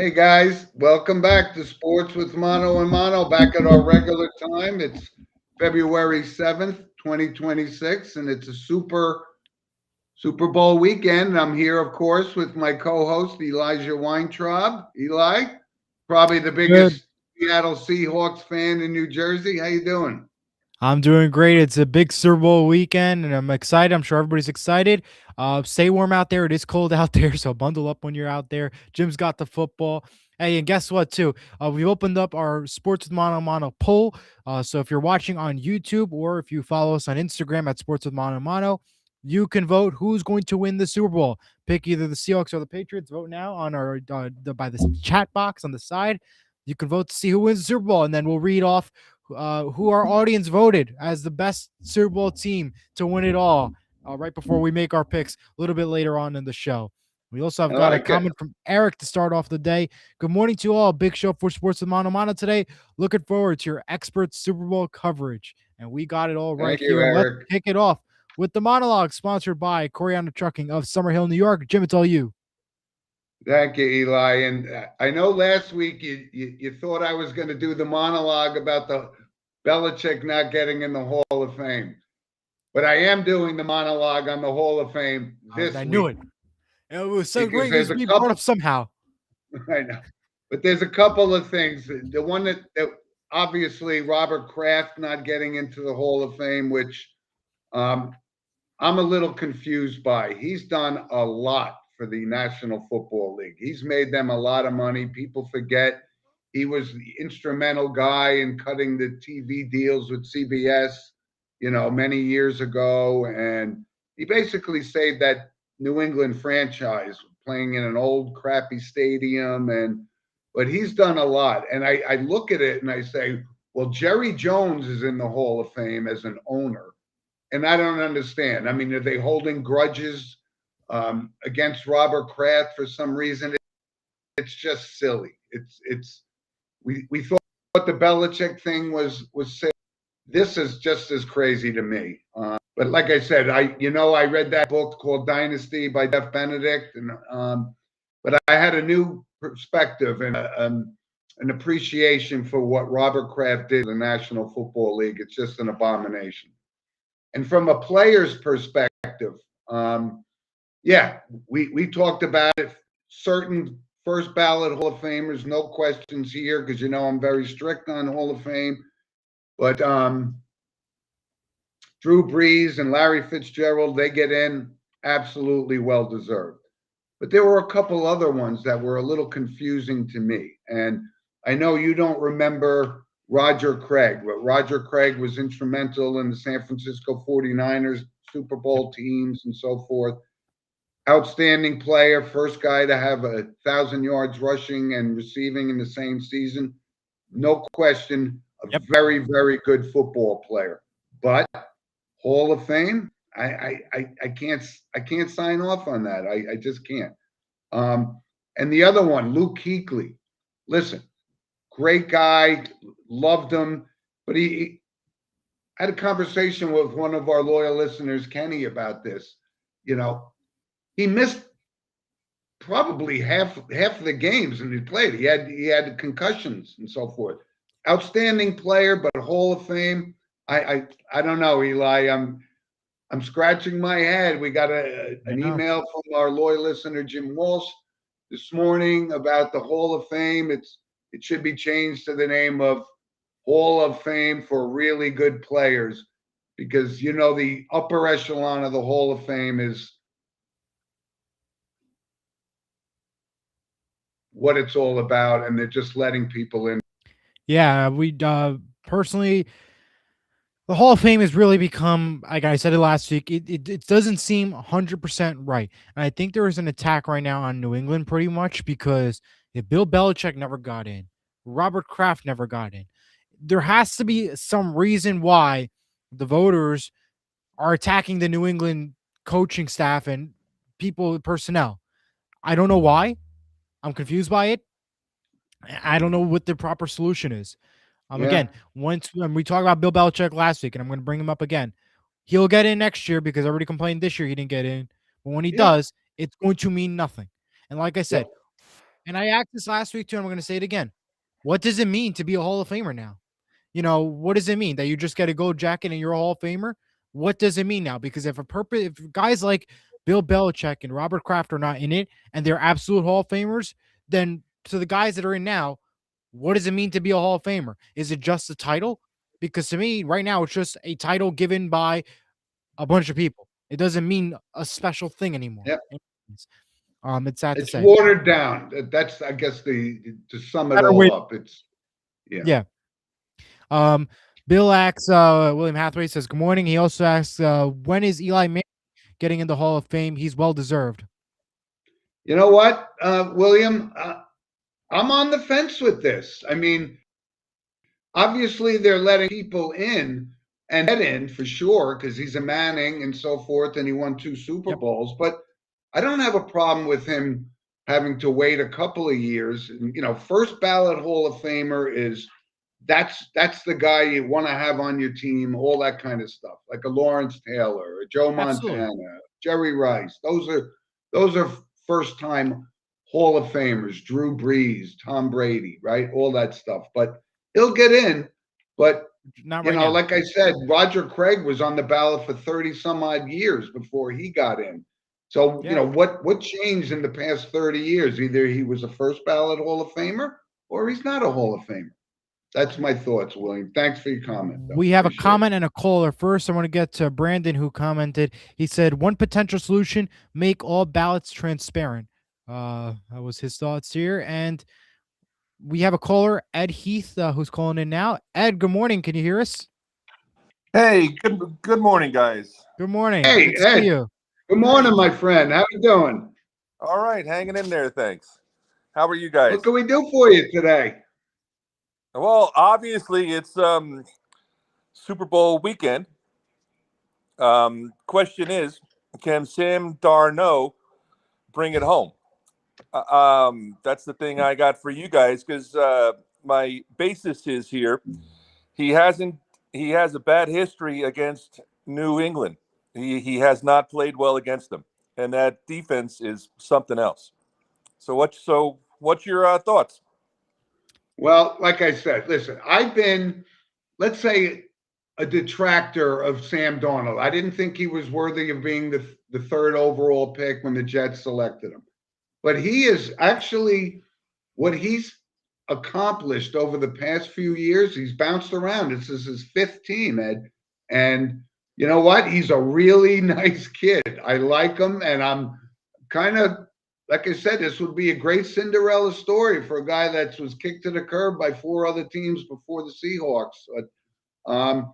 Hey guys, welcome back to Sports with Mono and Mono, back at our regular time. It's February 7th, 2026, and it's a Super Bowl weekend. I'm here, of course, with my co-host Elijah Weintraub. Eli, probably the Good. biggest Seattle Seahawks fan in New Jersey. How you doing? I'm doing great. It's a big Super Bowl weekend, and I'm excited. I'm sure everybody's excited. Stay warm out there. It is cold out there, so bundle up when you're out there. Jim's got the football. Hey, and guess what, too? We've opened up our Sports with Mono Mono poll. So if you're watching on YouTube or if you follow us on Instagram at Sports with Mono Mono, you can vote who's going to win the Super Bowl. Pick either the Seahawks or the Patriots. Vote now on our by the chat box on the side. You can vote to see who wins the Super Bowl, and then we'll read off who our audience voted as the best Super Bowl team to win it all right before we make our picks a little bit later on in the show. We also have I got a like it. comment from Eric to start off the day. Good morning to you all. Big show for Sports with Mano Mano today. Looking forward to your expert Super Bowl coverage. And we got it all right Thank you, here. And let's Eric. kick it off with the monologue sponsored by Coriander Trucking of Summerhill, New York. Jim, it's all you. Thank you, Eli. And I know last week you thought I was going to do the monologue about the Belichick not getting in the Hall of Fame. But I am doing the monologue on the Hall of Fame this I knew week it. It was so because great. It there's was a being brought couple. up somehow. I know, but there's a couple of things. The one that obviously Robert Kraft not getting into the Hall of Fame, which um, I'm a little confused by. He's done a lot for the National Football League. He's made them a lot of money. People forget he was the instrumental guy in cutting the TV deals with CBS, many years ago. And he basically saved that New England franchise playing in an old crappy stadium. But he's done a lot. And I look at it and I say, well, Jerry Jones is in the Hall of Fame as an owner, and I don't understand. I mean, are they holding grudges against Robert Kraft for some reason? It's just silly. It's we thought the Belichick thing was silly. This is just as crazy to me. But like I said, I read that book called Dynasty by Jeff Benedict, and but I had a new perspective and an appreciation for what Robert Kraft did in the National Football League. It's just an abomination. And from a player's perspective, um, yeah, we talked about it. Certain first ballot Hall of Famers, no questions here, because I'm very strict on Hall of Fame. But Drew Brees and Larry Fitzgerald, they get in, absolutely well deserved. But there were a couple other ones that were a little confusing to me. And I know you don't remember Roger Craig, but Roger Craig was instrumental in the San Francisco 49ers Super Yep. Bowl teams and so forth. Outstanding player, first guy to have 1,000 yards rushing and receiving in the same season. No question, a Yep. very, very good football player. But Hall of Fame, I can't sign off on that. I just can't. And the other one, Luke Kuechly. Listen, great guy, loved him, but he had a conversation with one of our loyal listeners, Kenny, about this. You know, he missed probably half of the games and he played. He had concussions and so forth. Outstanding player, but Hall of Fame. I don't know, Eli. I'm scratching my head. We got I an know. email from our loyal listener Jim Walsh this morning about the Hall of Fame. It should be changed to the name of Hall of Fame for really good players, because the upper echelon of the Hall of Fame is what it's all about, and they're just letting people in. Yeah, we personally, the Hall of Fame has really become, like I said it last week, it doesn't seem 100% right. And I think there is an attack right now on New England pretty much because if Bill Belichick never got in, Robert Kraft never got in, there has to be some reason why the voters are attacking the New England coaching staff and personnel. I don't know why. I'm confused by it. I don't know what the proper solution is. Yeah, Again, once when we talked about Bill Belichick last week, and I'm going to bring him up again, he'll get in next year because I already complained this year he didn't get in. But when he yeah, does, it's going to mean nothing. And like I yeah. said, And I asked this last week too, and I'm going to say it again. What does it mean to be a Hall of Famer now? What does it mean that you just get a gold jacket and you're a Hall of Famer? What does it mean now? Because if guys like Bill Belichick and Robert Kraft are not in it and they're absolute Hall of Famers, then to the guys that are in now, what does it mean to be a Hall of Famer? Is it just a title? Because to me, right now, it's just a title given by a bunch of people. It doesn't mean a special thing anymore. Yep. It's sad to It's say. watered down. That's, I guess, to sum it Better all way- up. It's Yeah. Bill asks, William Hathaway says, good morning. He also asks, when is Eli Manning getting in the Hall of Fame? He's well deserved. You know what, William? I'm on the fence with this. I mean, obviously they're letting people in and get in for sure because he's a Manning and so forth, and he won 2 Super Yep. Bowls. But I don't have a problem with him having to wait a couple of years. First ballot Hall of Famer is that's the guy you want to have on your team, all that kind of stuff, like a Lawrence Taylor, a Joe Absolutely. Montana, Jerry Rice. Those are first time Hall of Famers, Drew Brees, Tom Brady, right? All that stuff. But he'll get in. But Not right now. like I said, Roger Craig was on the ballot for 30 some odd years before he got in. So, Yeah. what changed in the past 30 years? Either he was a first ballot Hall of Famer or he's not a Hall of Famer. That's my thoughts, William. Thanks for your comment. We have Appreciate a comment and a caller. First, I want to get to Brandon, who commented. He said, one potential solution, make all ballots transparent. That was his thoughts here. And we have a caller, Ed Heath, who's calling in now. Ed, good morning. Can you hear us? Hey, good morning, guys. Good morning. Hey, Good to see Ed. you. Good morning, my friend. How you doing? All right, hanging in there, thanks. How are you guys? What can we do for you today? Well, obviously it's Super Bowl weekend. Question is, can Sam Darnold bring it home? That's the thing I got for you guys, because my basis is here. He has a bad history against New England. He has not played well against them, and that defense is something else. So what's your thoughts? Well, like I said, listen, I've been, let's say, a detractor of Sam Darnold. I didn't think he was worthy of being the third overall pick when the Jets selected him. But he is actually, what he's accomplished over the past few years, he's bounced around. This is his 5th team, Ed. And you know what? He's a really nice kid. I like him, and I'm kind of, like I said, this would be a great Cinderella story for a guy that was kicked to the curb by 4 other teams before the Seahawks. But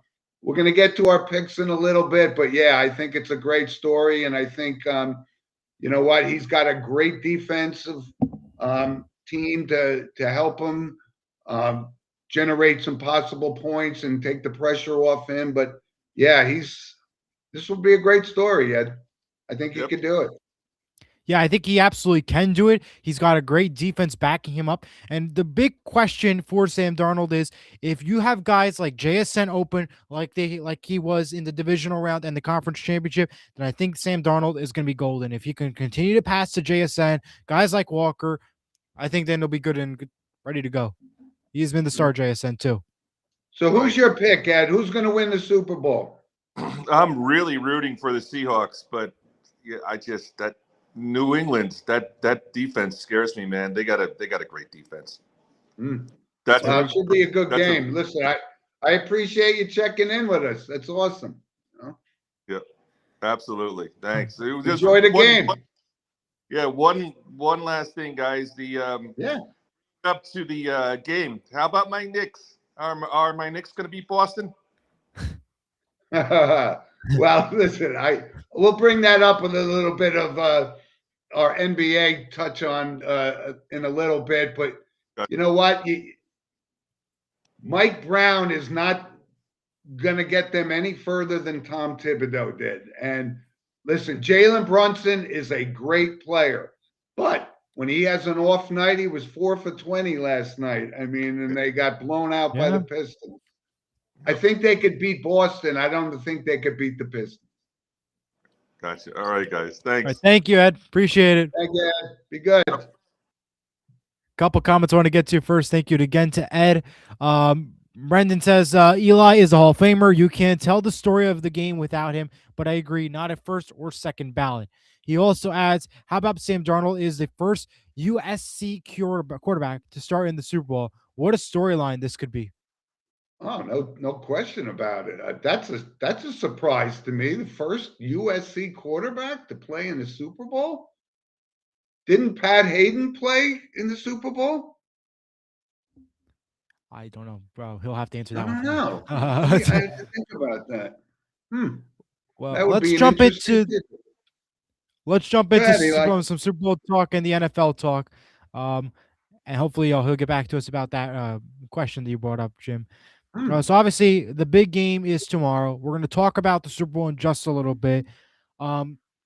we're going to get to our picks in a little bit, but yeah, I think it's a great story, and I think you know what, he's got a great defensive team to help him generate some possible points and take the pressure off him. But yeah, this will be a great story, Ed. I think he could do it. Yeah, I think he absolutely can do it. He's got a great defense backing him up. And the big question for Sam Darnold is, if you have guys like JSN open, like he was in the divisional round and the conference championship, then I think Sam Darnold is going to be golden. If he can continue to pass to JSN, guys like Walker, I think then he'll be good and ready to go. He's been the star JSN too. So who's your pick, Ed? Who's going to win the Super Bowl? I'm really rooting for the Seahawks, but yeah, that New England, that defense scares me, man. They got a great defense. It should be a good game. Listen, I appreciate you checking in with us. That's awesome. Yeah, absolutely. Thanks. Enjoy the game. One last thing, guys. Up to the game. How about my Knicks? Are my Knicks going to beat Boston? Well, listen, we'll bring that up with a little bit of our NBA touch on in a little bit. But you know what? Mike Brown is not going to get them any further than Tom Thibodeau did. And listen, Jalen Brunson is a great player, but when he has an off night, he was 4 for 20 last night. I mean, and they got blown out by the Pistons. I think they could beat Boston. I don't think they could beat the Pistons. Gotcha. All right, guys. Thanks. All right, thank you, Ed. Appreciate it. Thank you, Ed. Be good. couple comments I want to get to first. Thank you again to Ed. Brendan says Eli is a Hall of Famer. You can't tell the story of the game without him, but I agree, not at first or second ballot. He also adds, how about Sam Darnold is the first USC quarterback to start in the Super Bowl? What a storyline this could be. Oh, no question about it. That's a surprise to me. The first USC quarterback to play in the Super Bowl. Didn't Pat Hayden play in the Super Bowl? I don't know, bro. He'll have to answer I that one don't for me. know. I have to think about that. Well, That would let's be an jump interesting into tidbit. let's jump Go into ahead, Eli. some Super Bowl talk and the NFL talk. And hopefully he'll get back to us about that question that you brought up, Jim. Hmm. So obviously the big game is tomorrow. We're going to talk about the Super Bowl in just a little bit.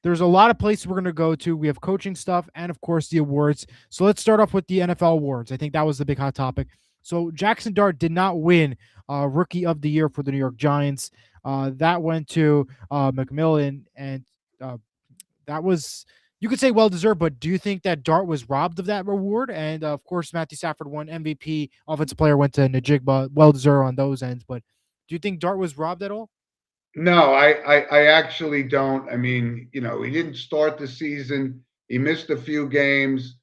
There's a lot of places we're going to go to. We have coaching stuff and, of course, the awards. So let's start off with the NFL awards. I think that was the big hot topic. So Jackson Dart did not win Rookie of the Year for the New York Giants. That went to McMillan, and that was, you could say, well deserved. But do you think that Dart was robbed of that reward? And of course, Matthew Stafford won MVP. Offensive player went to Najigba, well deserved on those ends. But do you think Dart was robbed at all? No, I actually don't. I mean, he didn't start the season. He missed a few games.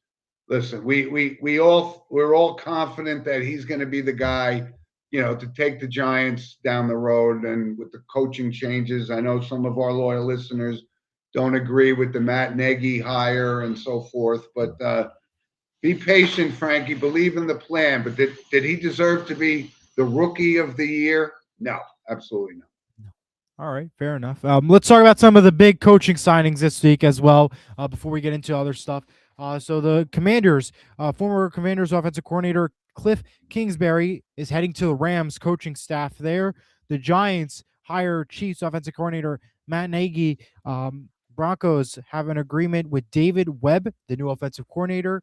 Listen, we're all confident that he's going to be the guy, to take the Giants down the road. And with the coaching changes, I know some of our loyal listeners don't agree with the Matt Nagy hire and so forth. But be patient, Frankie. Believe in the plan. But did he deserve to be the Rookie of the Year? No, absolutely not. All right, fair enough. Let's talk about some of the big coaching signings this week as well before we get into other stuff. So the Commanders, former Commanders offensive coordinator Cliff Kingsbury is heading to the Rams coaching staff there. The Giants hire Chiefs offensive coordinator Matt Nagy. Broncos have an agreement with David Webb, the new offensive coordinator.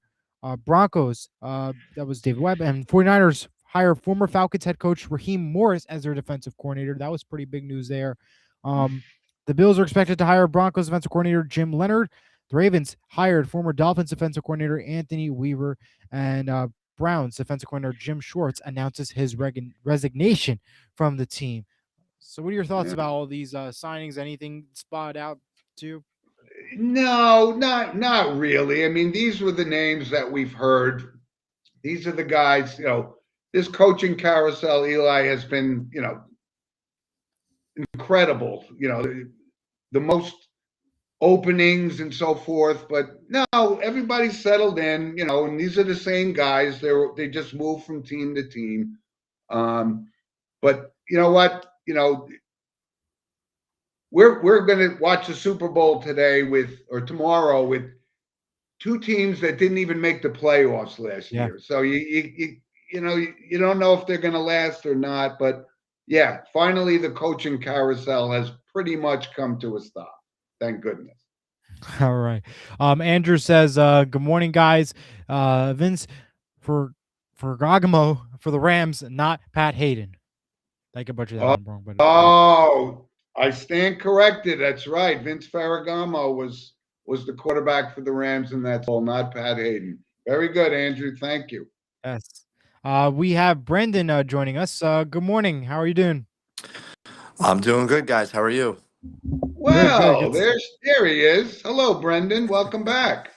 Broncos, that was David Webb, and 49ers hire former Falcons head coach Raheem Morris as their defensive coordinator. That was pretty big news there. The Bills are expected to hire Broncos defensive coordinator Jim Leonard. The Ravens hired former Dolphins defensive coordinator Anthony Weaver, and Browns defensive coordinator Jim Schwartz announces his resignation from the team. So, what are your thoughts about all these signings? Anything spot out to you? No, not really. I mean, these were the names that we've heard. These are the guys, this coaching carousel, Eli, has been, incredible. The most openings and so forth. But no, everybody's settled in, and these are the same guys. They just move from team to team. But you know what? We're going to watch the Super Bowl today or tomorrow with two teams that didn't even make the playoffs last year. So you don't know if they're going to last or not. But yeah, finally the coaching carousel has pretty much come to a stop. Thank goodness. All right. Andrew says, "Good morning, guys. Vince for Gagamo for the Rams, not Pat Hayden." I could butcher that one wrong, but I stand corrected. That's right. Vince Ferragamo was the quarterback for the Rams, and that's all, not Pat Hayden. Very good, Andrew. Thank you. yes. We have Brendan joining us. Good morning. How are you doing? I'm doing good, guys. How are you? Well, there he is. Hello, Brendan. Welcome back.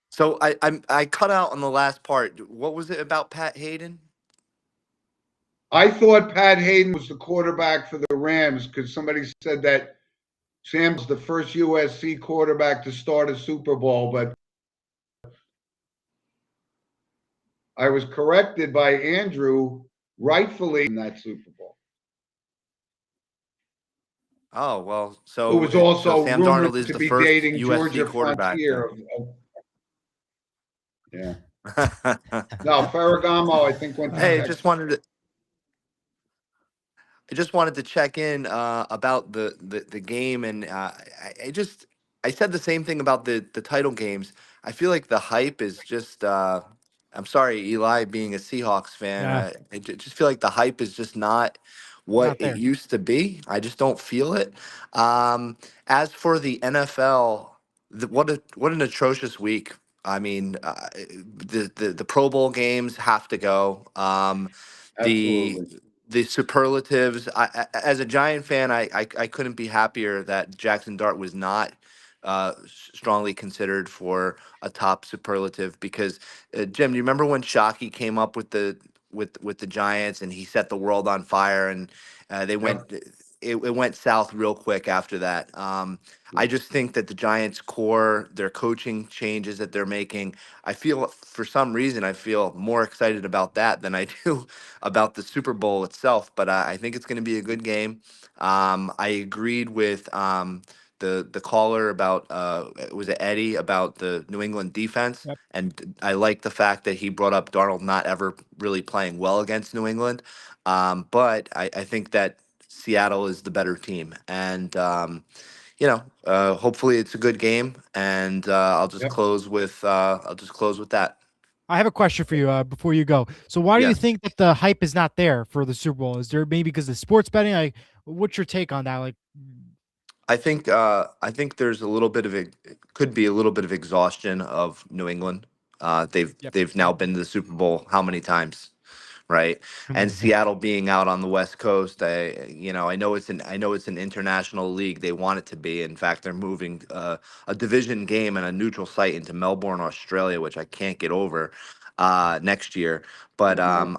So I cut out on the last part. What was it about Pat Hayden? I thought Pat Hayden was the quarterback for the Rams because somebody said that Sam's the first USC quarterback to start a Super Bowl, but I was corrected by Andrew, rightfully, in that Super Bowl. Oh, well, so it was also Sam rumored Darnold is to the be first dating USC Georgia quarterback. Frontier. Yeah. No, Ferragamo, I think, went to Hey, Texas. I just wanted to check in about the game, and I said the same thing about the title games. I feel like the hype is just. I'm sorry, Eli, being a Seahawks fan. I just feel like the hype is just not what it used to be. I just don't feel it. As for the NFL, what an atrocious week. I mean, the Pro Bowl games have to go. The Absolutely. the superlatives. As a Giant fan, I couldn't be happier that Jackson Dart was not strongly considered for a top superlative because Jim, do you remember when Shockey came up with the Giants and he set the world on fire and they went. Yep. It went south real quick after that. I just think that the Giants' core, their coaching changes that they're making, I feel for some reason I feel more excited about that than I do about the Super Bowl itself. But I think it's going to be a good game. I agreed with the caller about was it Eddie about the New England defense, Yep. and I like the fact that he brought up Darnold not ever really playing well against New England. But I think that Seattle is the better team, and hopefully it's a good game, and Yep. I'll just close with that. I have a question for you before you go. So why do you Yes, think that the hype is not there for the Super Bowl? Is there maybe because of sports betting? Like, what's your take on that? Like, I think there's a little bit of it could be a little bit of exhaustion of New England. They've yep, they've now been to the Super Bowl how many times? Right? too And many. Yeah, Seattle being out on the West Coast, I know it's an international league. They want it to be. In fact, they're moving a division game and a neutral site into Melbourne, Australia, which I can't get over next year. But Mhm.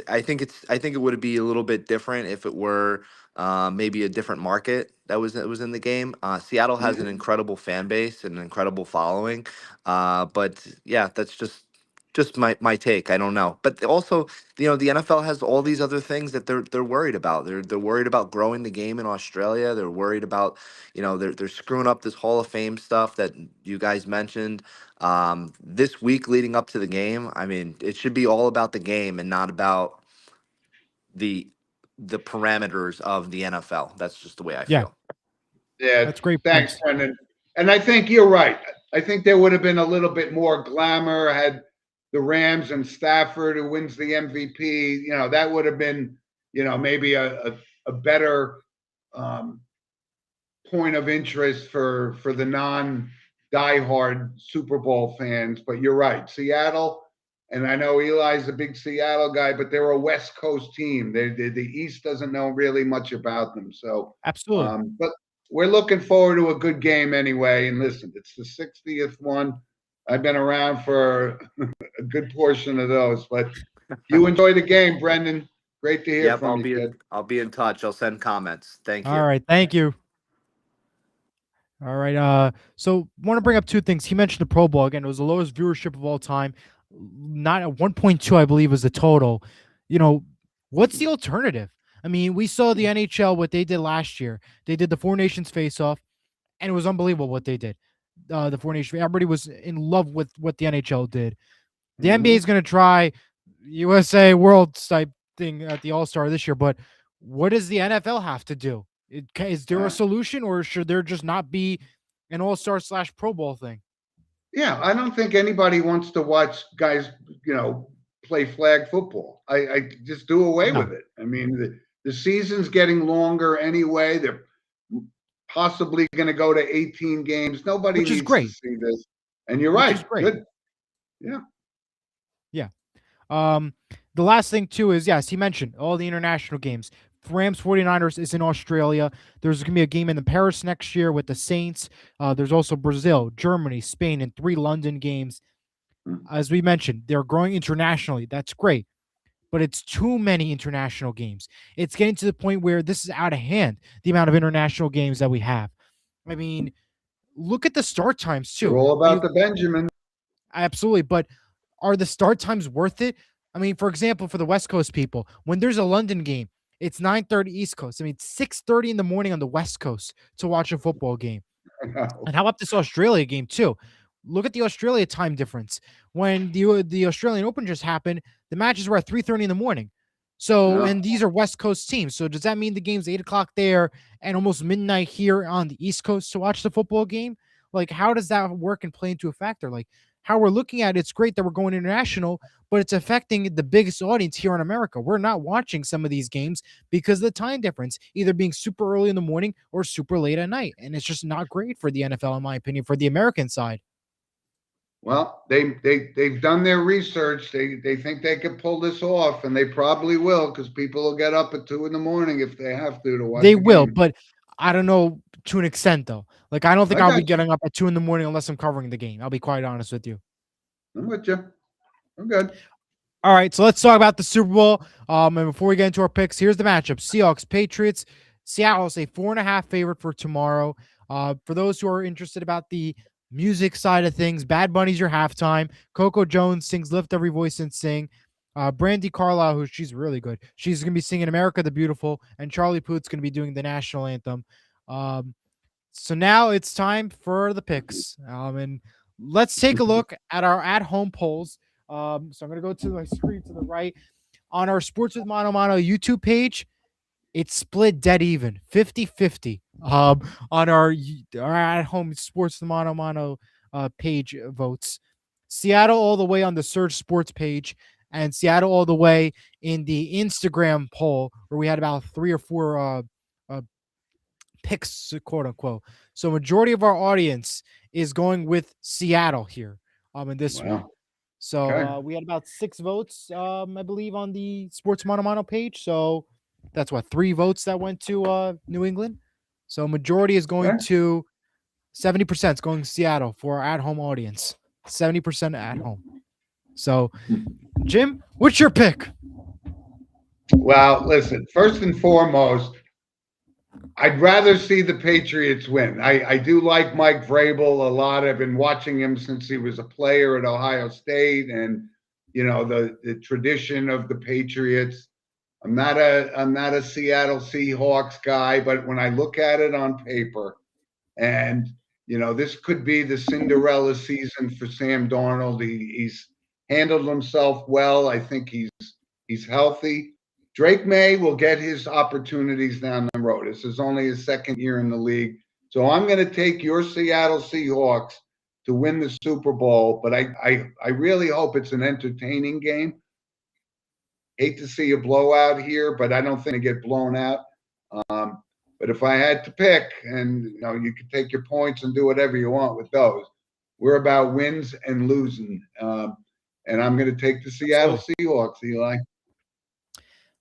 I think it would be a little bit different if it were maybe a different market that was in the game. Seattle has an Mhm. incredible fan base and an incredible following. But yeah, that's just my take. I don't know. But also, the NFL has all these other things that they're worried about. They're worried about growing the game in Australia. They're worried about, they're screwing up this Hall of Fame stuff that you guys mentioned. This week leading up to the game, I mean, it should be all about the game and not about the the parameters of the NFL. That's just the way I yeah, feel. Yeah. that's great Thanks, points. Brendan. And I think you're right. I think there would have been a little bit more glamour had the Rams and Stafford who wins the MVP. That would have been, maybe a better um, point of interest for the non diehard Super Bowl fans. But you're right, Seattle, and I know Eli's a big Seattle guy, but they're a West Coast team. The East doesn't know really much about them. So, Absolutely. but we're looking forward to a good game anyway. And listen, it's the 60th one. I've been around for a good portion of those, but you enjoy the game, Brendan. Great to hear Yep, from I'll you, be in kid. I'll be in touch. I'll send comments. Thank All you. right, thank you. All right. So want to bring up two things. He mentioned the Pro Bowl again. It was the lowest viewership of all time. Not at 1.2, I believe, was the total. You know, what's the alternative? I mean, we saw the NHL what they did last year. They did the Four Nations face off, and it was unbelievable what they did. The Four Nations, everybody was in love with what the NHL did. The NBA is Mhm. going to try USA World type thing at the All Star this year, but what does the NFL have to do? Is there a Uh, solution, or should there just not be an All Star slash Pro Bowl thing? Yeah, I don't think anybody wants to watch guys, play flag football. I just do away No, with it. I mean, the season's getting longer anyway. They're possibly going to go to 18 games. Nobody which is needs to great. see this. And you're Which is right. great. Good. Yeah. Yeah. Um, the last thing too is yes, he mentioned all the international games. Rams 49ers is in Australia. There's going to be a game in the Paris next year with the Saints. There's also Brazil, Germany, Spain, and 3 London games. As we mentioned, they're growing internationally. That's great, but it's too many international games. It's getting to the point where this is out of hand, the amount of international games that we have. I mean, look at the start times They're too. all When you about the Benjamin. absolutely, but are the start times worth it? I mean, for example, for the West Coast people, when there's a London game, it's 9:30 East Coast. I mean, 6:30 in the morning on the West Coast to watch a football game. And how about this Australia game too? Look at the Australia time difference. When the Australian Open just happened, the matches were at 3:30 in the morning. So, Yeah. and these are West Coast teams. So, does that mean the game's 8 o'clock there and almost midnight here on the East Coast to watch the football game? Like, how does that work and play into a factor? Like, how we're looking at it, it's great that we're going international, but it's affecting the biggest audience here in America. We're not watching some of these games because of the time difference, either being super early in the morning or super late at night. And it's just not great for the NFL, in my opinion, for the American side. Well, they've done their research. They think they could pull this off, and they probably will, because people will get up at 2 in the morning if they have to watch They the will, game. but I don't know to an extent though. Like I don't think I I'll be got you. getting up at 2 in the morning unless I'm covering the game. I'll be quite honest with you. I'm with you. I'm good. All right, so let's talk about the Super Bowl. And before we get into our picks, here's the matchup: Seahawks, Patriots. Seattle's a 4.5 favorite for tomorrow. For those who are interested about the music side of things, Bad Bunny's your halftime. Coco Jones sings "Lift Every Voice and Sing." Brandy Carlisle, who she's really good, she's gonna be singing "America the Beautiful," and Charlie Puth's gonna be doing the national anthem. Um, so now it's time for the picks. And let's take a look at our at-home polls. So I'm going to go to my screen to the right. On our Sports with Mono Mono YouTube page, it's split dead even, 50-50. On our at-home Sports with Mono Mono page votes. Seattle all the way on the Surge Sports page, and Seattle all the way in the Instagram poll, where we had about 3 or 4 picks, quote unquote. So majority of our audience is going with Seattle here in this one. Wow. So Okay. we had about 6 votes, I believe, on the Sports Mono Mono page. So that's what 3 votes that went to New England. So majority is going Okay. to 70% is going to Seattle for our at-home audience. 70% at home. So Jim, what's your pick? Well, listen, first and foremost, I'd rather see the Patriots win. I do like Mike Vrabel a lot. I've been watching him since he was a player at Ohio State, and the tradition of the Patriots. I'm not a Seattle Seahawks guy, but when I look at it on paper, and this could be the Cinderella season for Sam Darnold. He's handled himself well. I think he's healthy. Drake May will get his opportunities down the road. This is only his second year in the league. So I'm going to take your Seattle Seahawks to win the Super Bowl, but I really hope it's an entertaining game. Hate to see a blowout here, but I don't think they get blown out. But if I had to pick, and you could take your points and do whatever you want with those, we're about wins and losing. And I'm going to take the Seattle Seahawks, Eli.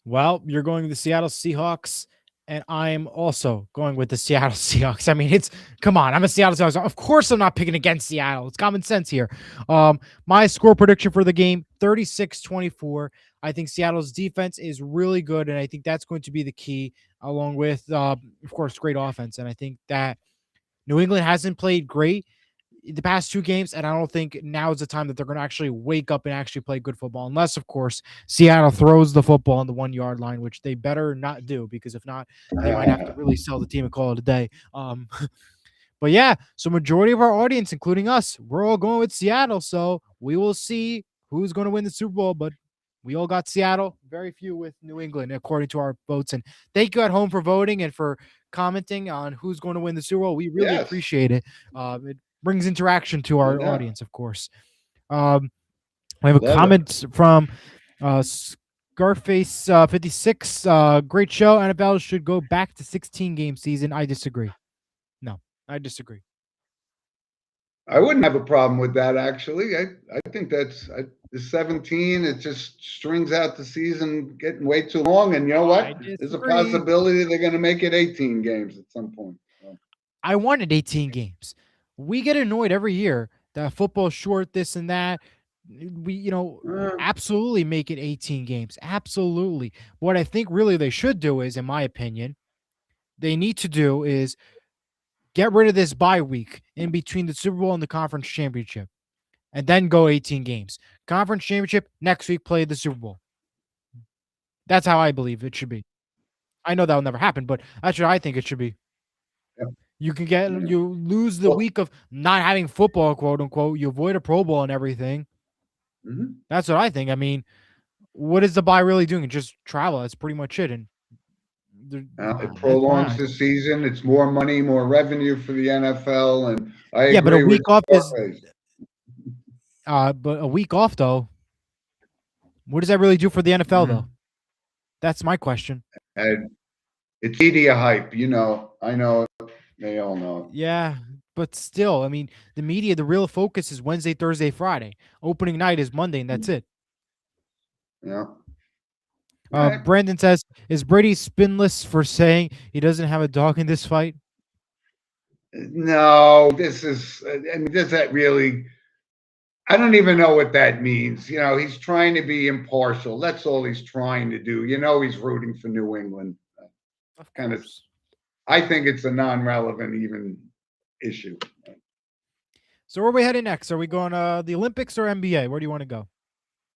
Well, you're going with the Seattle Seahawks, and I'm also going with the Seattle Seahawks. I mean, come on, I'm a Seattle Seahawks. Of course I'm not picking against Seattle. It's common sense here. My score prediction for the game, 36-24. I think Seattle's defense is really good, and I think that's going to be the key, along with, of course, great offense. And I think that New England hasn't played great the past 2 games, and I don't think now is the time that they're going to actually wake up and actually play good football, unless, of course, Seattle throws the football on the 1-yard line, which they better not do, because if not, they might have to really sell the team and call it a day. But yeah, so majority of our audience, including us, we're all going with Seattle. So we will see who's going to win the Super Bowl, but we all got Seattle, very few with New England, according to our votes. And thank you at home for voting and for commenting on who's going to win the Super Bowl. We really Yes. appreciate it. It brings interaction to our Yeah. audience, of course. We have a Love it. comment from Scarface 56. Great show. NFL should go back to 16-game season. I disagree. No, I disagree. I wouldn't have a problem with that, actually. I think the 17. It just strings out the season getting way too long. And you know I what? There's a disagree. possibility they're going to make it 18 games at some point. So, I wanted 18 games. We get annoyed every year that football's short, this and that. We, uh, absolutely make it 18 games. Absolutely. What I think really they should do is, in my opinion, they need to do is get rid of this bye week in between the Super Bowl and the conference championship, and then go 18 games. Conference championship next week, play the Super Bowl. That's how I believe it should be. I know that will never happen, but that's what I think it should be. Yeah. You Yeah. lose the Well- week of not having football, quote unquote. You avoid a Pro Bowl and everything. mhm. That's what I think. I mean, what is the bye really doing? Just travel. That's pretty much it. And It that's prolongs why. the season. It's more money, more revenue for the NFL. And I Yeah, but a agree with week off is Scarface. but a week off though. What does that really do for the NFL though? That's my question. And it's media hype. I know. They all know. Yeah, but still, I mean, the media, the real focus is Wednesday, Thursday, Friday. Opening night is Monday, and that's it. Yeah. All right. Brandon says, "Is Brady spinless for saying he doesn't have a dog in this fight?" No, this is, I mean, does that really, I don't even know what that means. He's trying to be impartial. That's all he's trying to do. He's rooting for New England. Of Kind of, course. I think it's a non-relevant even issue. So where are we heading next? Are we going the Olympics or NBA? Where do you want to go?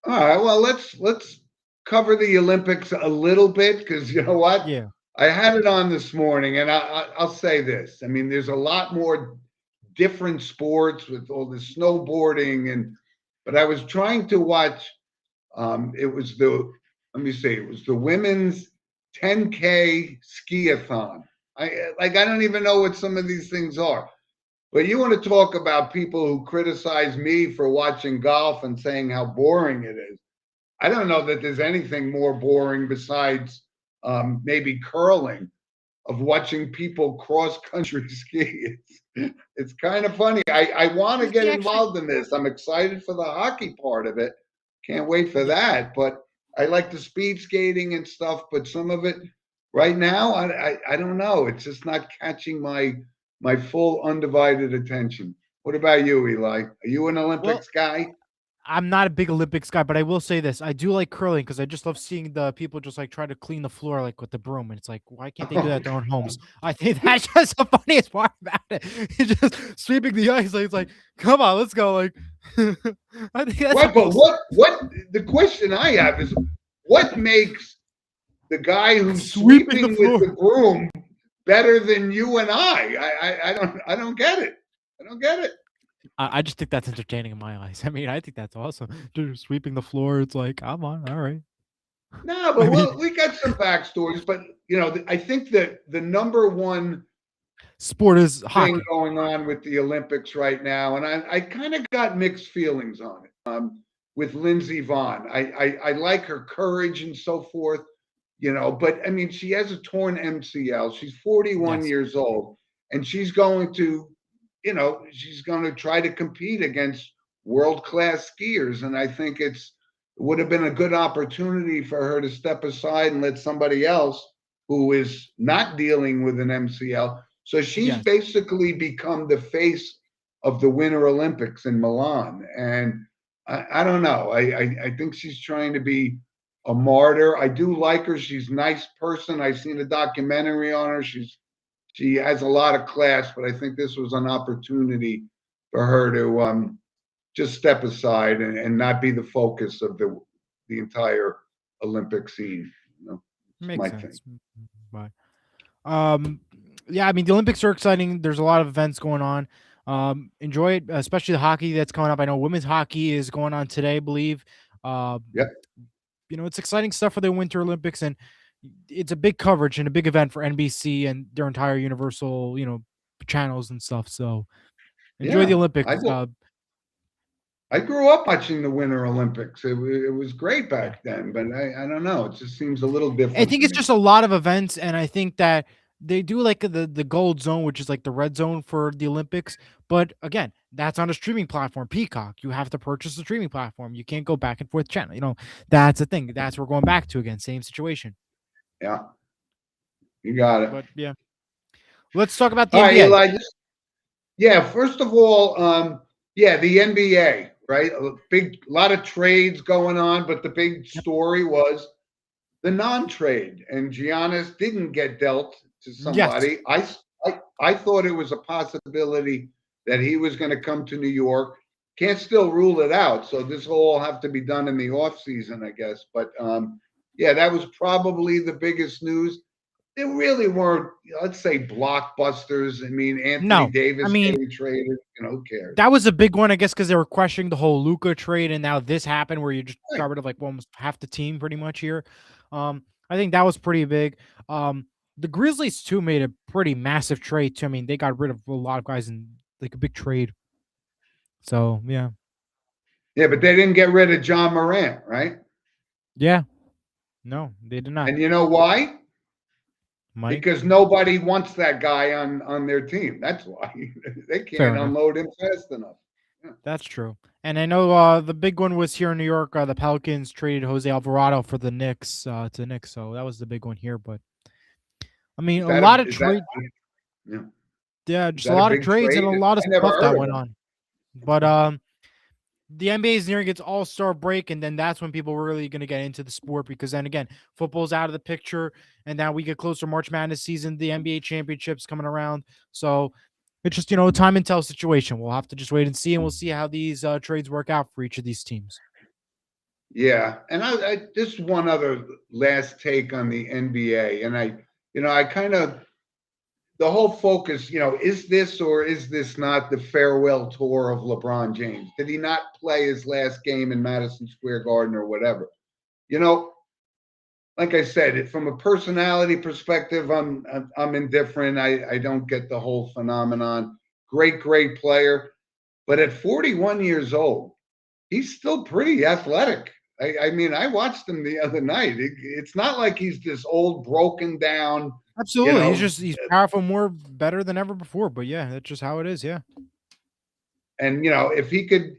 All right, well, let's cover the Olympics a little bit because you know what? Yeah. I had it on this morning, and I'll say this. I mean, there's a lot more different sports with all the snowboarding, but I was trying to watch. It was let me see, it was the women's 10K skiathon. I don't even know what some of these things are. But you want to talk about people who criticize me for watching golf and saying how boring it is. I don't know that there's anything more boring besides maybe curling, of watching people cross country ski. It's kind of funny. I want to Does get he actually? involved in this. I'm excited for the hockey part of it. Can't wait for that. But I like the speed skating and stuff. But some of it right now, I don't know. It's just not catching my full undivided attention. What about you, Eli? Are you an Well, Olympics guy? I'm not a big Olympics guy, but I will say this: I do like curling because I just love seeing the people just like try to clean the floor like with the broom, and it's like, why can't they do that at their own homes? I think that's just the funniest part about it. It's just sweeping the ice. Like, it's like, come on, let's go. Like, I think that's the What? But most what? The question I have is, what makes the guy who's sweeping the sweeping with floor. the broom better than you and I don't get it. I don't get it. I just think that's entertaining in my eyes. I mean, I think that's awesome. Just sweeping the floor. It's like, come on, all right. No, I but mean, we got some backstories. But I think that the number one sport is thing hockey. going on with the Olympics right now, and I kind of got mixed feelings on it. With Lindsey Vonn, I like her courage and so forth. But I mean, she has a torn MCL. She's 41 Yes. years old, and she's going to try to compete against world-class skiers. And I think it would have been a good opportunity for her to step aside and let somebody else who is not dealing with an MCL. So she's Yes. basically become the face of the Winter Olympics in Milan. And I don't know. I think she's trying to be a martyr. I do like her. She's a nice person. I've seen a documentary on her. She has a lot of class, but I think this was an opportunity for her to just step aside and not be the focus of the entire Olympic scene. It's my Makes thing. sense. But yeah, I mean the Olympics are exciting. There's a lot of events going on. Enjoy it, especially the hockey that's coming up. I know women's hockey is going on today, I believe. Uh, Yep. it's exciting stuff for the Winter Olympics, and it's a big coverage and a big event for NBC and their entire Universal, channels and stuff. So enjoy the Yeah. Olympics. I grew up watching the Winter Olympics. It was great Yeah. back then, but I don't know. It just seems a little I different think to it's me. just a lot of events, and I think that they do like the gold zone, which is like the red zone for the Olympics. But again, that's on a streaming platform, Peacock. You have to purchase a streaming platform. You can't go back and forth channel. That's the thing. That's what we're going back to again. Same situation. Yeah, you got it. But yeah, let's talk about the All right, NBA. Eli. Yeah, first of all, yeah, the NBA, right? A lot of trades going on, but the big Yep. story was the non-trade, and Giannis didn't get dealt to Yes. somebody. I thought it was a possibility that he was going to come to New York. Can't still rule it out. So this will all have to be done in the off season, I guess. But yeah, that was probably the biggest news. There really weren't, let's say, blockbusters. I mean, Anthony No. I Davis mean, getting traded. Who cares? that was a big one, I guess, because they were questioning the whole Luca trade, and now this happened where you just Right. got rid of like almost half the team pretty much here. I think that was pretty big. The Grizzlies too made a pretty massive trade too. I mean, they got rid of a lot of guys in like a big trade. So yeah, Yeah, but they didn't get rid of John Morant, right? yeah, no, they did not. And you know why? Money. because nobody wants that guy on their team. That's why they Fair can't enough. unload him fast enough. That's true. And I know the big one was here in New York. The Pelicans traded Jose Alvarado for the Knicks to the Knicks, so that was the big one here. But I mean, Is a that lot of is that trade, yeah, yeah, is just a that a lot of big trades and trade? a lot of I never stuff heard that of went him. on. But the NBA is nearing its All-Star break, and then that's when people are really going to get into the sport because then again, football's out of the picture, and now we get closer to March Madness season, the NBA championships coming around. So it's just a time and tell situation. We'll have to just wait and see, and we'll see how these trades work out for each of these teams. Yeah, and I just one other last take on the NBA, and I kind of the whole focus, is this or is this not the farewell tour of LeBron James? Did he not play his last game in Madison Square Garden or whatever? You know, like I said, from a personality perspective, I'm indifferent. I don't get the whole phenomenon. Great player, but at 41 years old, he's still pretty athletic. I mean, I watched him the other night. It's not like he's this old, broken down, Absolutely, he's powerful, more better than ever before. But yeah, that's just how it is. Yeah, and if he could,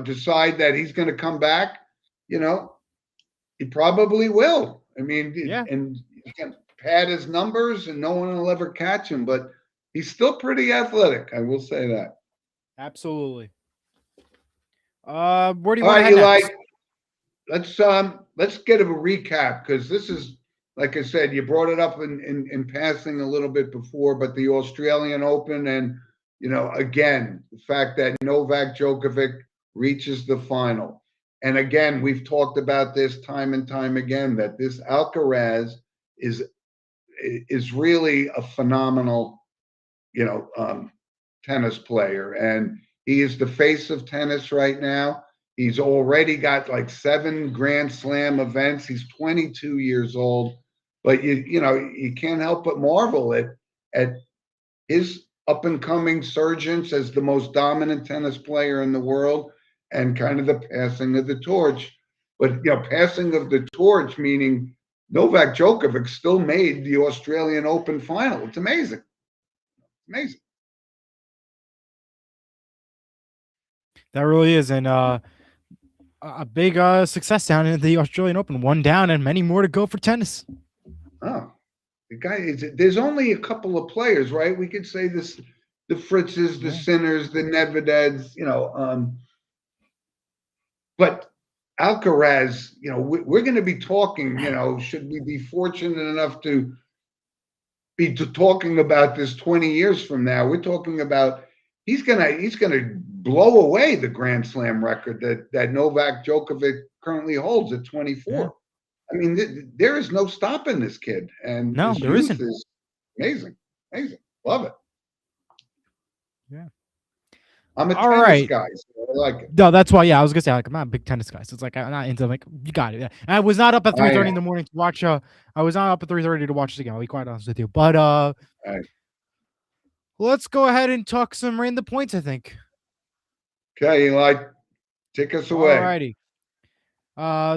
decide that he's going to come back, he probably will. I mean, yeah, and he can pad his numbers, and no one will ever catch him. But he's still pretty athletic. I will say that. absolutely. Where do you All want to right, head Eli. next? Let's get a recap because this is, like I said, you brought it up in passing a little bit before, but the Australian Open, and again, the fact that Novak Djokovic reaches the final. And again, we've talked about this time and time again, that this Alcaraz is really a phenomenal, tennis player, and he is the face of tennis right now. He's already got like 7 Grand Slam events. He's 22 years old, but you can't help but marvel at his up and coming surgence as the most dominant tennis player in the world, and kind of the passing of the torch. But passing of the torch meaning Novak Djokovic still made the Australian Open final. It's amazing. Amazing. That really is, and a big success down in the Australian Open. One down, and many more to go for tennis. Oh, the guy is. There's only a couple of players, right? We could say this: the Fritzes, the Sinners, the Nedvedevs. But Alcaraz, we're going to be talking. Should we be fortunate enough to be talking about this 20 years from now? We're talking about he's gonna blow away the Grand Slam record that Novak Djokovic currently holds at 24. Yeah. I mean, there is no stopping this kid, and No, his there youth isn't. is amazing. Love it. Yeah. I'm a All tennis right. guy, so I like it. No, that's why. Yeah, I was gonna say I'm not a big tennis guy, so it's like I'm not into you got it. Yeah. And I was not up at 3:30 in the morning to watch. I was not up at 3:30 to watch the game. I'll be quite honest with you. But Right. let's go ahead and talk some random points. I think. Okay, Eli, take us away. All righty.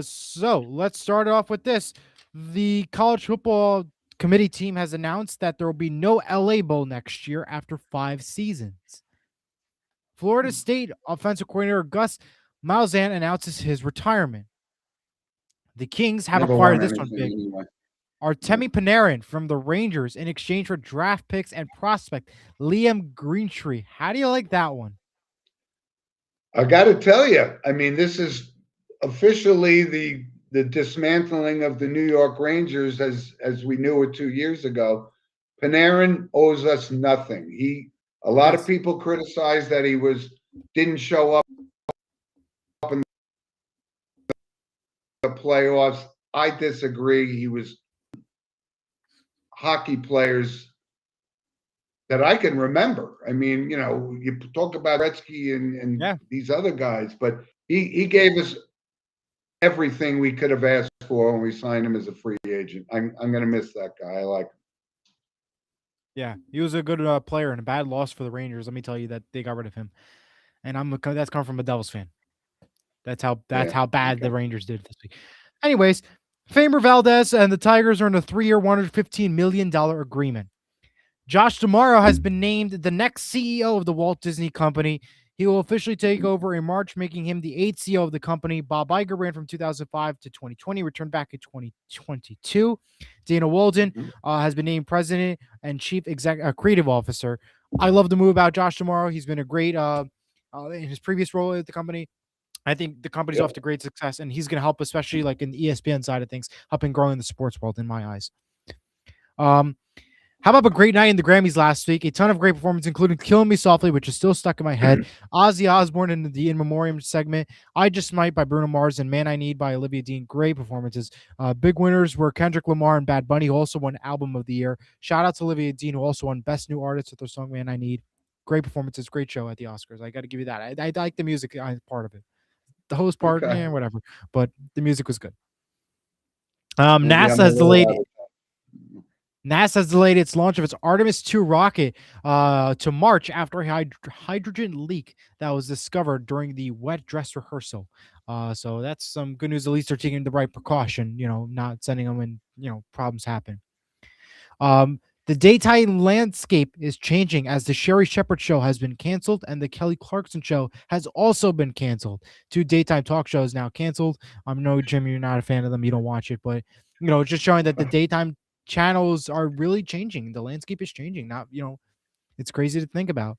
So let's start off with this. The college football committee team has announced that there will be no LA Bowl next year after 5 seasons. Florida State offensive coordinator Gus Malzahn announces his retirement. The Kings have Never acquired won this one anything big. anyway. Artemi Panarin from the Rangers in exchange for draft picks and prospect Liam Greentree. How do you like that one? I got to tell you, I mean, this is officially the dismantling of the New York Rangers as we knew it 2 years ago. Panarin owes us nothing. A lot of people criticized that he didn't show up in the playoffs. I disagree. He was hockey players that I can remember. I mean, you talk about Gretzky and these other guys, but he gave us everything we could have asked for when we signed him as a free agent. I'm going to miss that guy. I like him. Yeah, he was a good player and a bad loss for the Rangers. Let me tell you that they got rid of him, and that's coming from a Devils fan. That's how bad the Rangers did this week. Anyways, Famer Valdez and the Tigers are in a 3-year, $115 million agreement. Josh D'Amaro has been named the next CEO of the Walt Disney Company. He will officially take over in March, making him the 8th CEO of the company. Bob Iger ran from 2005 to 2020, returned back in 2022. Dana Walden has been named president and chief creative officer. I love the move about Josh D'Amaro. He's been a great in his previous role at the company. I think the company's off to great success, and he's going to help, especially like in the ESPN side of things, helping growing the sports world in my eyes. How about a great night in the Grammys last week? A ton of great performances, including Killing Me Softly, which is still stuck in my head. Ozzy Osbourne in the In Memoriam segment. I Just Might by Bruno Mars and Man I Need by Olivia Dean. Great performances. Big winners were Kendrick Lamar and Bad Bunny, who also won Album of the Year. Shout out to Olivia Dean, who also won Best New Artist with their song Man I Need. Great performances. Great show at the Oscars. I got to give you that. I like the music part of it. The host part, whatever. But the music was good. NASA has delayed its launch of its Artemis 2 rocket to March after a hydrogen leak that was discovered during the wet dress rehearsal. So that's some good news. At least they're taking the right precaution, not sending them when, problems happen. The daytime landscape is changing as the Sherry Shepherd show has been canceled and the Kelly Clarkson show has also been canceled. 2 daytime talk shows now canceled. I know, Jim, you're not a fan of them. You don't watch it, but, it's just showing that the daytime channels are really changing. The landscape is changing. Not, it's crazy to think about.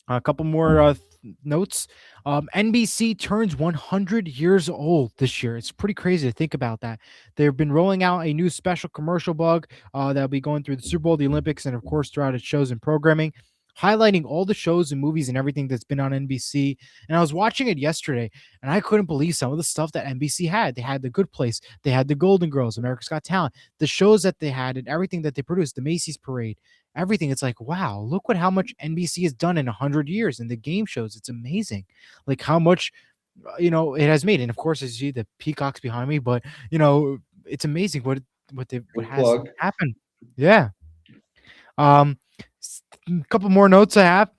A couple more notes. NBC turns 100 years old this year. It's pretty crazy to think about that. They've been rolling out a new special commercial bug that'll be going through the Super Bowl, the Olympics, and of course throughout its shows and programming, highlighting all the shows and movies and everything that's been on NBC. And I was watching it yesterday, and I couldn't believe some of the stuff that NBC had. They had The Good Place, they had The Golden Girls, America's Got Talent, the shows that they had, and everything that they produced, the Macy's Parade, everything. It's like, wow, look how much NBC has done in 100 years in the game shows. It's amazing, like how much it has made. And of course, as you see the peacocks behind me, but it's amazing what has happened. Yeah. A couple more notes I have.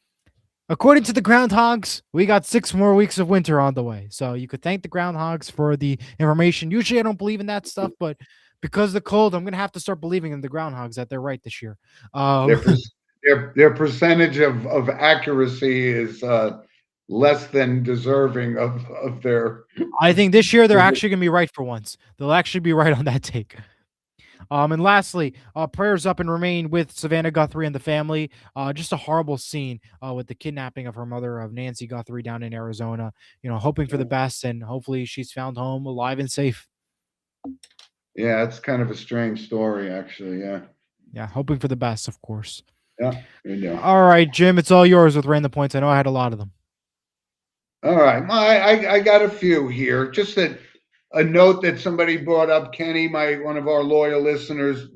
According to the groundhogs, we got 6 more weeks of winter on the way. So you could thank the groundhogs for the information. Usually I don't believe in that stuff, but because of the cold, I'm going to have to start believing in the groundhogs that they're right this year. Their percentage of accuracy is less than deserving of their. I think this year they're actually going to be right for once. They'll actually be right on that take. And lastly, prayers up and remain with Savannah Guthrie and the family. Just a horrible scene with the kidnapping of her mother, of Nancy Guthrie, down in Arizona. Hoping for the best, and hopefully she's found home alive and safe. Yeah, it's kind of a strange story, actually. Yeah, hoping for the best, of course. Yeah. All right, Jim, it's all yours with random points. I know I had a lot of them. All right, I got a few here. Just a note that somebody brought up. Kenny, one of our loyal listeners,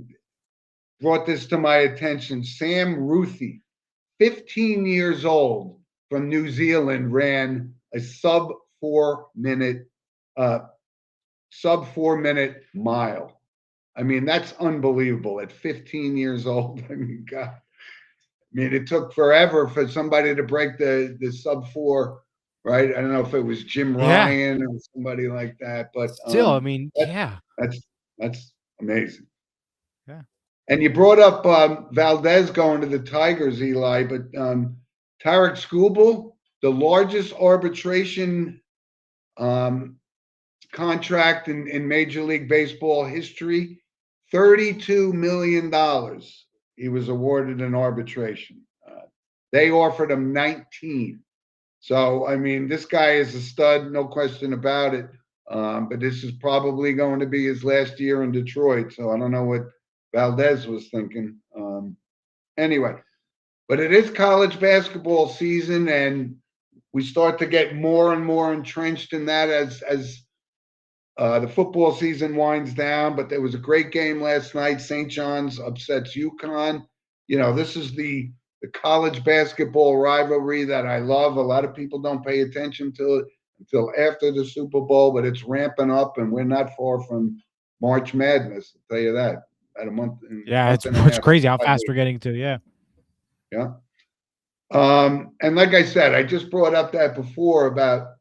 brought this to my attention. Sam Ruthie, 15 years old, from New Zealand, ran a sub 4 minute mile. I mean, that's unbelievable at 15 years old. I mean, God. I mean, it took forever for somebody to break the sub 4. Right, I don't know if it was Jim Ryan or somebody like that, but still, I mean, that's amazing. Yeah, and you brought up Valdez going to the Tigers, Eli, but Tarek Skubal, the largest arbitration contract in Major League Baseball history, $32 million. He was awarded in arbitration. They offered him 19. So, I mean, this guy is a stud, no question about it. But this is probably going to be his last year in Detroit. So I don't know what Valdez was thinking. Anyway, but it is college basketball season, and we start to get more and more entrenched in that as the football season winds down. But there was a great game last night. St. John's upsets UConn. This is the college basketball rivalry that I love. A lot of people don't pay attention to it until after the Super Bowl, but it's ramping up, and we're not far from March Madness. I'll tell you that. At a month. Yeah, it's crazy how fast we're getting to. Yeah. Yeah. And like I said, I just brought up that before about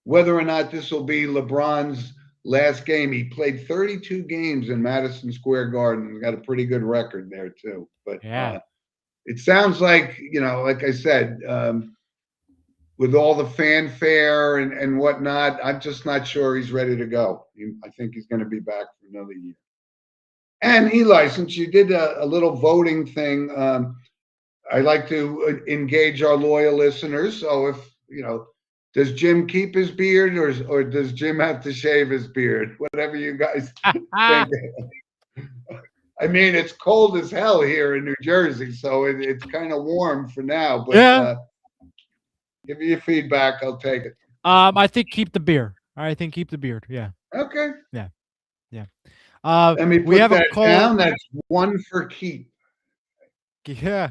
whether or not this will be LeBron's last game. He played 32 games in Madison Square Garden. He's got a pretty good record there too. But Yeah. it sounds like, like I said, with all the fanfare and whatnot, I'm just not sure he's ready to go. I think he's going to be back for another year. And Eli, since you did a little voting thing, I like to engage our loyal listeners. So if, does Jim keep his beard or does Jim have to shave his beard? Whatever you guys think. I mean, it's cold as hell here in New Jersey, so it's kind of warm for now. But Yeah. Give me your feedback. I'll take it. I think keep the beard. I think keep the beard. Yeah. Okay. Yeah. Let me put we have that a call down. That's one for keep. Yeah.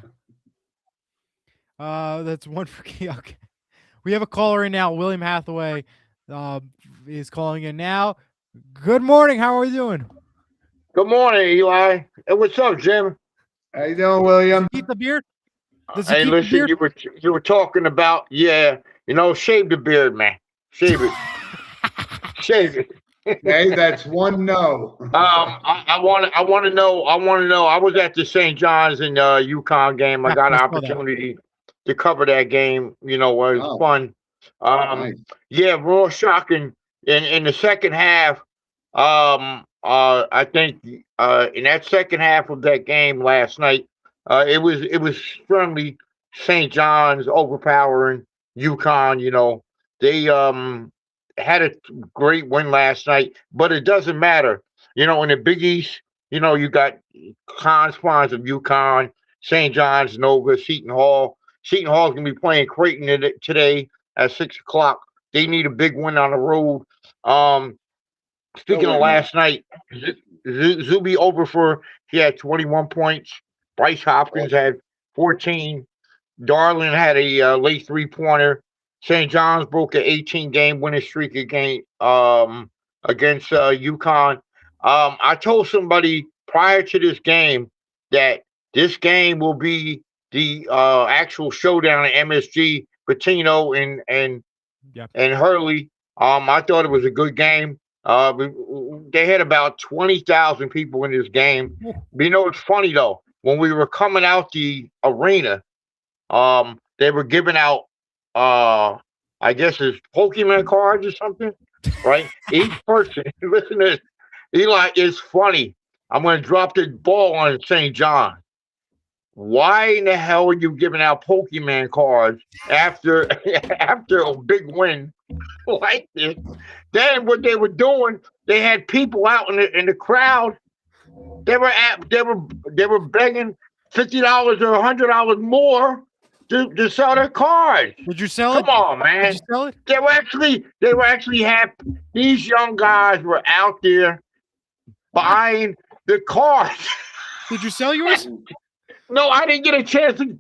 That's one for key. Okay. We have a caller in now. William Hathaway is calling in now. Good morning. How are you doing? Good morning, Eli. Hey, what's up, Jim? How you doing, William? Keep the beard? Does he Hey, keep the listen, beard? you were talking about shave the beard, man. Shave it. Shave it. Okay, that's one no. I want to know. I was at the St. John's and UConn game. I got an I saw that. opportunity to cover that game. It was fun. Nice. Yeah, real shocking. In the second half, I think in that second half of that game last night, it was firmly St. John's overpowering UConn. They had a great win last night, but it doesn't matter. In the Big East, you got con-spawns of UConn, St. John's, Nova, Seton Hall. Seton Hall's going to be playing Creighton today at 6 o'clock. They need a big win on the road. Speaking of last night, Zuby he had 21 points. Bryce Hopkins had 14. Darlin had a late three-pointer. St. John's broke an 18-game winning streak against UConn. I told somebody prior to this game that this game will be the actual showdown at MSG, Patino and Hurley. I thought it was a good game. They had about 20,000 people in this game. But it's funny though. When we were coming out the arena, they were giving out, I guess it's Pokemon cards or something, right? Each person, listen to this. Eli, it's funny. I'm going to drop the ball on St. John. Why in the hell are you giving out Pokemon cards after a big win like this? Then what they were doing, they had people out in the crowd. They were begging $50 or $100 more to sell their cards. Did you sell it? Come on, man. Did you sell it? They were actually happy. These young guys were out there buying the cards. Did you sell yours? No, I didn't get a chance to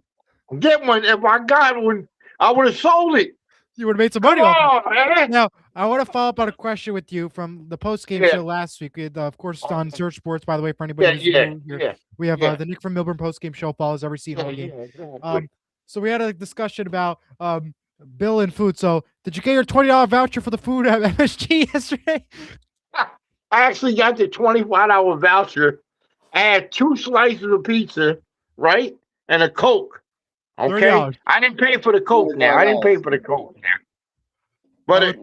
get one. If I got one, I would have sold it. You would have made some money off it. Man. Now, I want to follow up on a question with you from the post-game show last week. We had, of course, on Search Sports, by the way, for anybody who's new here. We have the Nick from Milburn post-game show, follows every Seahawks game. So we had a discussion about bill and food. So did you get your $20 voucher for the food at MSG yesterday? I actually got the $25 voucher. I had 2 slices of pizza, right? And a Coke. Okay. $30. I didn't pay for the Coke now. I didn't pay for the Coke now. But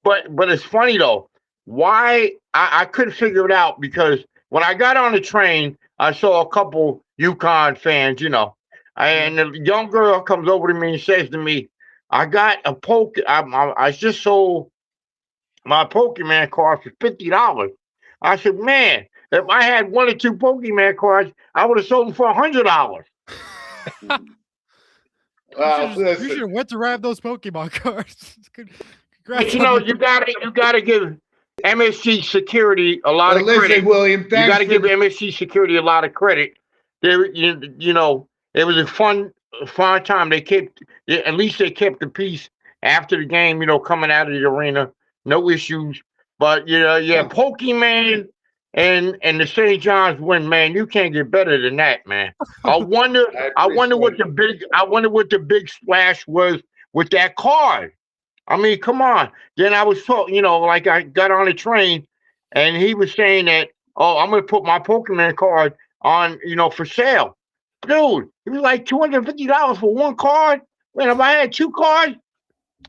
but it's funny though. Why I couldn't figure it out, because when I got on the train, I saw a couple UConn fans, and the young girl comes over to me and says to me, I got a I just sold my Pokemon card for $50. I said, man, if I had 1 or 2 Pokemon cards, I would have sold them for $100. You should have went to grab those Pokemon cards. But you gotta give MSG security a lot of credit. William, you got to give MSG security a lot of credit. It was a fun time. At least they kept the peace after the game. Coming out of the arena, no issues. But Pokemon and the St. John's win, man. You can't get better than that, man. I wonder what the big splash was with that card. I mean, come on. Then I was talking, like I got on the train, and he was saying that, oh, I'm gonna put my Pokemon card on, for sale. Dude, it was like $250 for one card. Man, if I had two cards,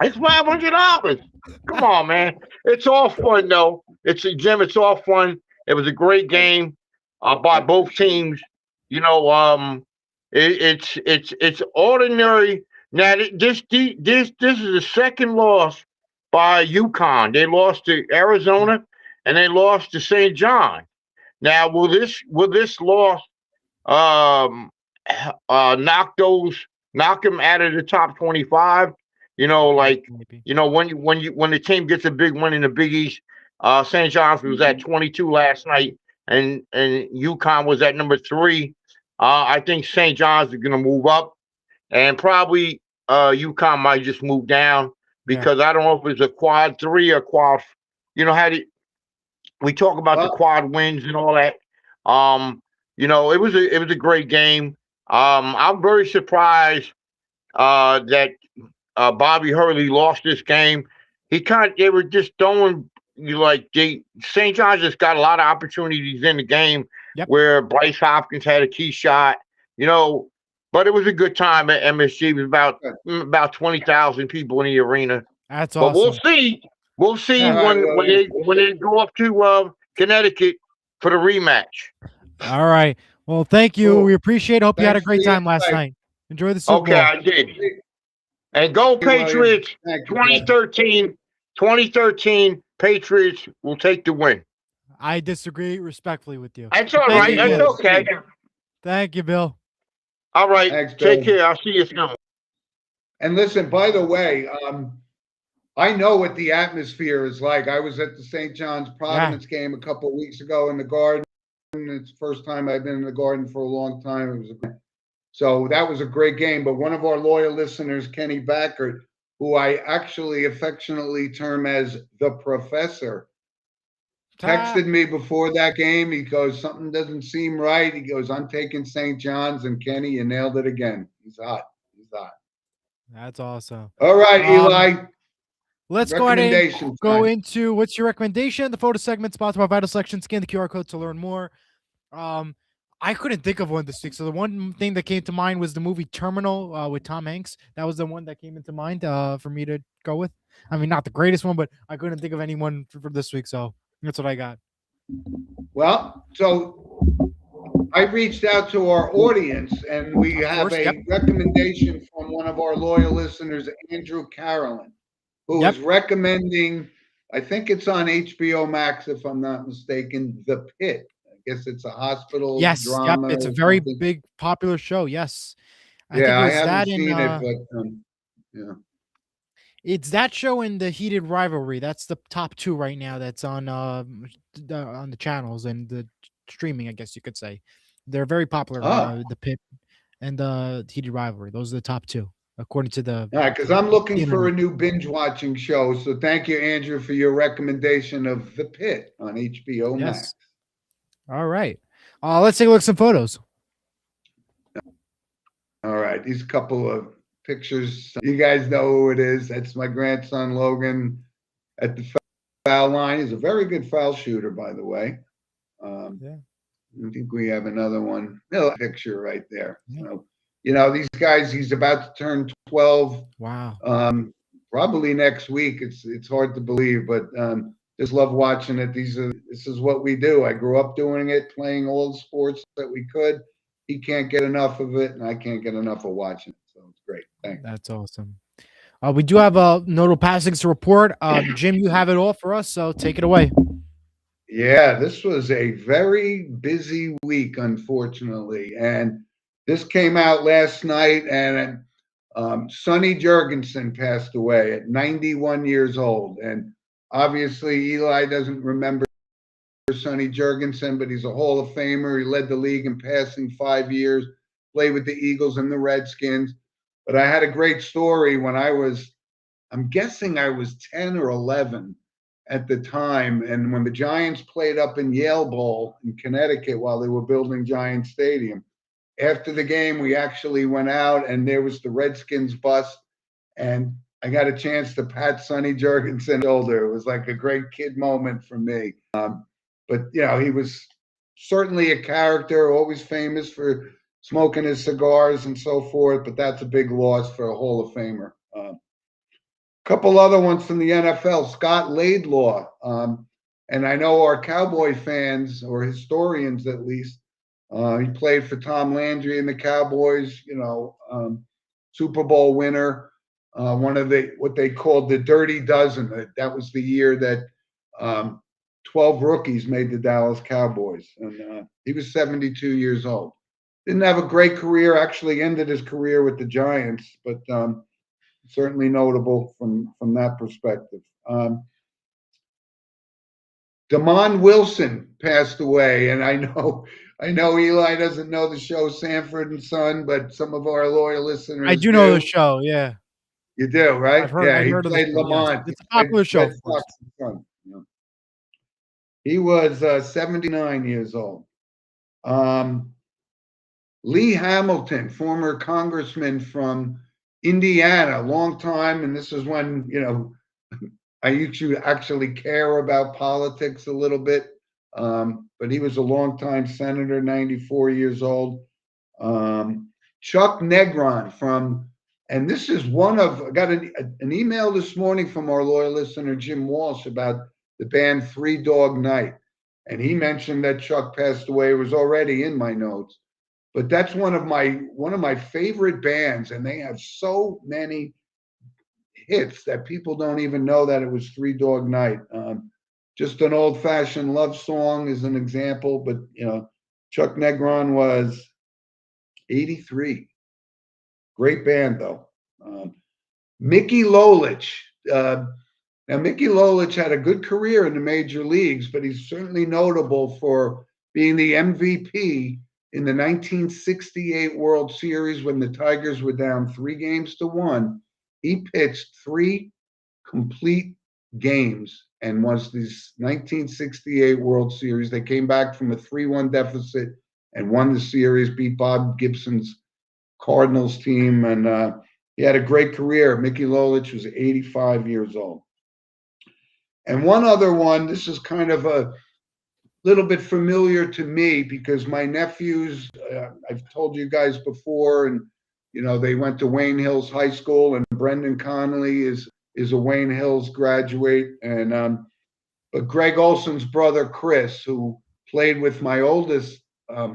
it's $500. Come on, man. It's all fun though. Jim. It's all fun. It was a great game by both teams. You know, it's ordinary. Now this is the second loss by UConn. They lost to Arizona and they lost to St. John. Now will this loss um knock them out of the top 25? Like Maybe. when the team gets a big win in the Big East, St. John's was at 22 last night, and UConn was at number 3. I think St. John's is going to move up, and probably UConn might just move down because I don't know if it's a quad 3 or quad. We talk about the quad wins and all that. It was a great game. I'm very surprised that Bobby Hurley lost this game. They were just throwing St. John's just got a lot of opportunities in the game where Bryce Hopkins had a key shot, but it was a good time at MSG. It was about 20,000 people in the arena. That's But awesome. we'll see. We'll see Yeah. when they go up to Connecticut for the rematch. All right. Well, thank you. Cool. We appreciate it. Hope you had a Thanks great for the time last insight. night. Enjoy the Super Okay, Bowl. I did. And go Patriots! Thank you, brother. 2013 Patriots will take the win. I disagree respectfully with you. That's all Thank right. you, That's Bill. okay. Thank you, Bill. All right. Thanks, Take Bill. care. I'll see you soon. And listen, by the way, I know what the atmosphere is like. I was at the St. John's Providence game a couple of weeks ago in the Garden. It's the first time I've been in the Garden for a long time. So that was a great game. But one of our loyal listeners, Kenny Backert, who I actually affectionately term as the professor, texted me before that game. He goes, something doesn't seem right. He goes, I'm taking St. John's, and Kenny, you nailed it again. He's hot. That's awesome. All right, Eli. Let's go ahead and Recommendation go time. into what's your recommendation. The photo segment sponsored by Vital Selection. Scan the QR code to learn more. I couldn't think of one this week. So the one thing that came to mind was the movie Terminal with Tom Hanks. That was the one that came into mind for me to go with. I mean, not the greatest one, but I couldn't think of anyone for this week. So that's what I got. Well, so I reached out to our audience, and we have a recommendation from one of our loyal listeners, Andrew Carolyn, who is recommending, I think it's on HBO Max, if I'm not mistaken, The Pit. I guess it's a hospital drama. It's a very big, popular show. Yes. I haven't seen it, but it's that show and The Heated Rivalry. That's the top 2 right now. That's on the channels and the streaming, I guess you could say. They're very popular. The Pit and The Heated Rivalry. Those are the top 2, according to the. All right, because I'm looking for a new binge watching show. So thank you, Andrew, for your recommendation of The Pit on HBO Max. All right. Let's take a look at some photos. All right. These couple of pictures. You guys know who it is. That's my grandson, Logan, at the foul line. He's a very good foul shooter, by the way. I think we have another one. Picture right there. So, these guys, he's about to turn 12. Wow. Probably next week. It's hard to believe, but just love watching it. This is what we do. I grew up doing it, playing all the sports that we could. He can't get enough of it, and I can't get enough of watching it. So it's great. Thanks. That's awesome. We do have a notable passings to report. Jim, you have it all for us, so take it away. Yeah, this was a very busy week, unfortunately. And this came out last night, and Sonny Jurgensen passed away at 91 years old. And obviously, Eli doesn't remember Sonny Jurgensen, but he's a Hall of Famer. He led the league in passing 5 years, played with the Eagles and the Redskins. But I had a great story when I'm guessing I was 10 or 11 at the time. And when the Giants played up in Yale Bowl in Connecticut while they were building Giant Stadium, after the game, we actually went out and there was the Redskins bus. And I got a chance to pat Sonny Jurgensen on the shoulder. It was like a great kid moment for me. But he was certainly a character, always famous for smoking his cigars and so forth. But that's a big loss for a Hall of Famer. Couple other ones from the NFL, Scott Laidlaw. And I know our Cowboy fans, or historians at least, he played for Tom Landry and the Cowboys, Super Bowl winner, one of what they called the Dirty Dozen. That was the year that 12 rookies made the Dallas Cowboys. And he was 72 years old. Didn't have a great career, actually ended his career with the Giants, but certainly notable from that perspective. Damon Wilson passed away, and I know Eli doesn't know the show Sanford and Son, but some of our loyal listeners I do know the show. Yeah, you do, right? I've heard he of the played show, Lamont. yes. It's a popular show. Red Sox's son. Yeah. He was 79 years old. Lee Hamilton, former congressman from Indiana, long time, and this is when I used to actually care about politics a little bit. But he was a longtime senator, 94 years old. Chuck Negron and this is I got an email this morning from our loyal listener, Jim Walsh, about the band Three Dog Night. And he mentioned that Chuck passed away. It was already in my notes. But that's one of my favorite bands, and they have so many hits that people don't even know that it was Three Dog Night. Just an old-fashioned love song is an example, but Chuck Negron was 83. Great band though. Mickey Lolich. Now Mickey Lolich had a good career in the major leagues, but he's certainly notable for being the MVP in the 1968 World Series when the Tigers were down 3-1. He pitched 3 complete games and was this 1968 World Series. They came back from a 3-1 deficit and won the series, beat Bob Gibson's Cardinals team, and he had a great career. Mickey Lolich was 85 years old. And one other one, this is kind of a little bit familiar to me because my nephews, I've told you guys before, and they went to Wayne Hills High School, and Brendan Connolly is a Wayne Hills graduate, and but Greg Olson's brother Chris, who played with my oldest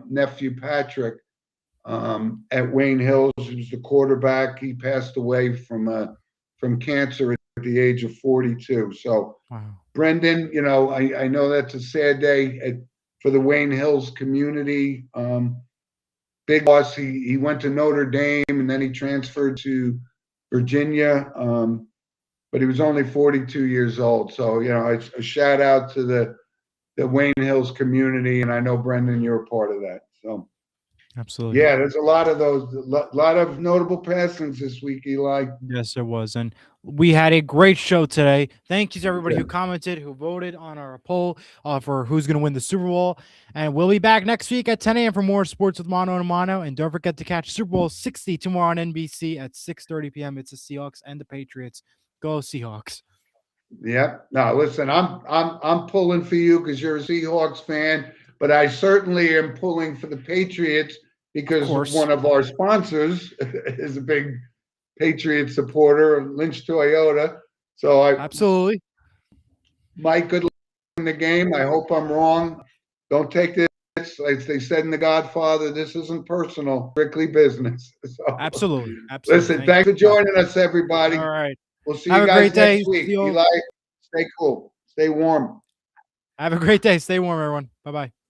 nephew Patrick at Wayne Hills, he was the quarterback. He passed away from cancer at the age of 42. So, wow. Brendan, I know that's a sad day for the Wayne Hills community. Big loss. He went to Notre Dame and then he transferred to Virginia. But he was only 42 years old. So, it's a shout out to the Wayne Hills community. And I know, Brendan, you're a part of that. So, absolutely. yeah, there's a lot of those, a lot of notable passings this week, Eli. Yes, there was. And we had a great show today. Thank you to everybody who commented, who voted on our poll for who's going to win the Super Bowl. And we'll be back next week at 10 a.m. for more Sports with Mano and Mano. And don't forget to catch Super Bowl 60 tomorrow on NBC at 6:30 p.m. It's the Seahawks and the Patriots. Go Seahawks. Yeah. No, listen, I'm pulling for you because you're a Seahawks fan, but I certainly am pulling for the Patriots because one of our sponsors is a big Patriot supporter, Lynch Toyota. So absolutely. Mike, good luck in the game. I hope I'm wrong. Don't take this, as they said in The Godfather, this isn't personal, strictly business. So, absolutely. Listen, thanks for joining us, everybody. All right. We'll see you guys next week. Eli, stay cool. Stay warm. Have a great day. Stay warm, everyone. Bye-bye.